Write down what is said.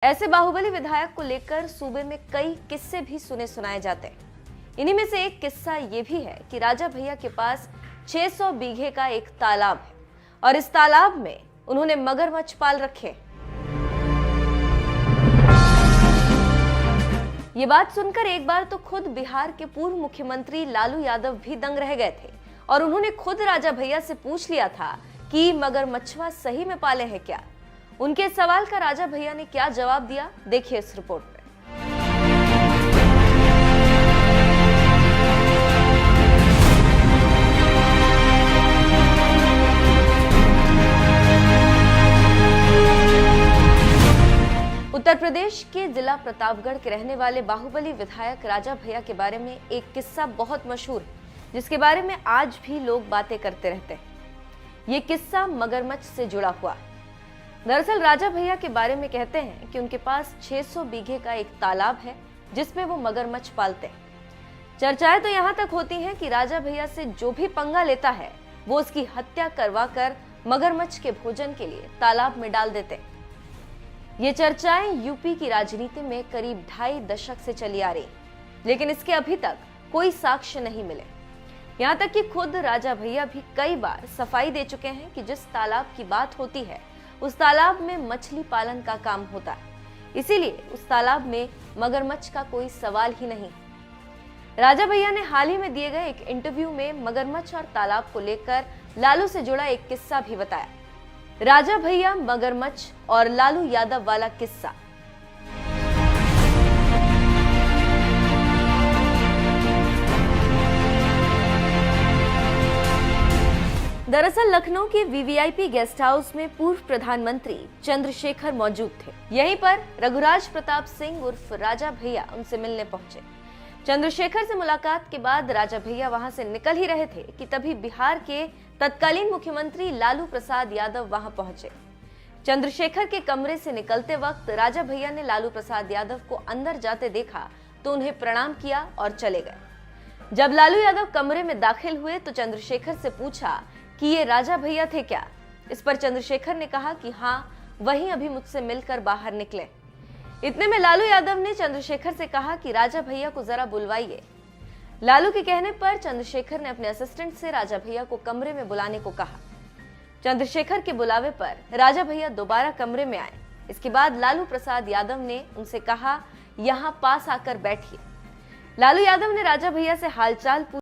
ऐसे बाहुबली विधायक को लेकर सूबे में कई किस्से भी सुने सुनाए जाते हैं। इन्हीं में से एक किस्सा ये भी है कि राजा भैया के पास 600 बीघे का एक तालाब है और इस तालाब में उन्होंने मगरमच्छ पाल रखे। ये बात सुनकर एक बार तो खुद बिहार के पूर्व मुख्यमंत्री लालू यादव भी दंग रह गए थे और उन्होंने खुद राजा भैया से पूछ लिया था कि मगरमच्छवा सही में पाले हैं क्या। उनके सवाल का राजा भैया ने क्या जवाब दिया, देखिए इस रिपोर्ट में। उत्तर प्रदेश के जिला प्रतापगढ़ के रहने वाले बाहुबली विधायक राजा भैया के बारे में एक किस्सा बहुत मशहूर है, जिसके बारे में आज भी लोग बातें करते रहते हैं। ये किस्सा मगरमच्छ से जुड़ा हुआ है। दरअसल राजा भैया के बारे में कहते हैं कि उनके पास 600 बीघे का एक तालाब है जिसमें वो मगरमच्छ पालते हैं। चर्चाएं तो यहाँ तक होती हैं कि राजा भैया से जो भी पंगा लेता है वो उसकी हत्या करवाकर मगरमच्छ के भोजन के लिए तालाब में डाल देते हैं। ये चर्चाएं यूपी की राजनीति में करीब 2.5 दशक से चली आ रही, लेकिन इसके अभी तक कोई साक्ष्य नहीं मिले। यहाँ तक कि खुद राजा भैया भी कई बार सफाई दे चुके हैं कि जिस तालाब की बात होती है उस तालाब में मछली पालन का काम होता है, इसीलिए उस तालाब में मगरमच्छ का कोई सवाल ही नहीं। राजा भैया ने हाल ही में दिए गए एक इंटरव्यू में मगरमच्छ और तालाब को लेकर लालू से जुड़ा एक किस्सा भी बताया। राजा भैया, मगरमच्छ और लालू यादव वाला किस्सा। दरअसल लखनऊ के वीवीआईपी गेस्ट हाउस में पूर्व प्रधानमंत्री चंद्रशेखर मौजूद थे। यहीं पर रघुराज प्रताप सिंह उर्फ राजा भैया उनसे मिलने पहुंचे। चंद्रशेखर से मुलाकात के बाद राजा भैया वहां से निकल ही रहे थे कि तभी बिहार के तत्कालीन मुख्यमंत्री लालू प्रसाद यादव वहां पहुंचे। चंद्रशेखर के कमरे से निकलते वक्त राजा भैया ने लालू प्रसाद यादव को अंदर जाते देखा तो उन्हें प्रणाम किया और चले गए। जब लालू यादव कमरे में दाखिल हुए तो चंद्रशेखर से पूछा कि ये राजा भैया थे क्या। इस पर चंद्रशेखर ने कहा कि हाँ, वही अभी मुझसे मिलकर बाहर निकले। इतने में लालू यादव ने चंद्रशेखर से कहा कि राजा भैया को जरा बुलवाइए। लालू के कहने पर चंद्रशेखर ने अपने असिस्टेंट से राजा भैया को कमरे में बुलाने को कहा। चंद्रशेखर के बुलावे पर राजा भैया दोबारा कमरे में आए। इसके बाद लालू प्रसाद यादव ने उनसे कहा, यहाँ पास आकर बैठिए। लालू यादव ने राजा भैया से हालचाल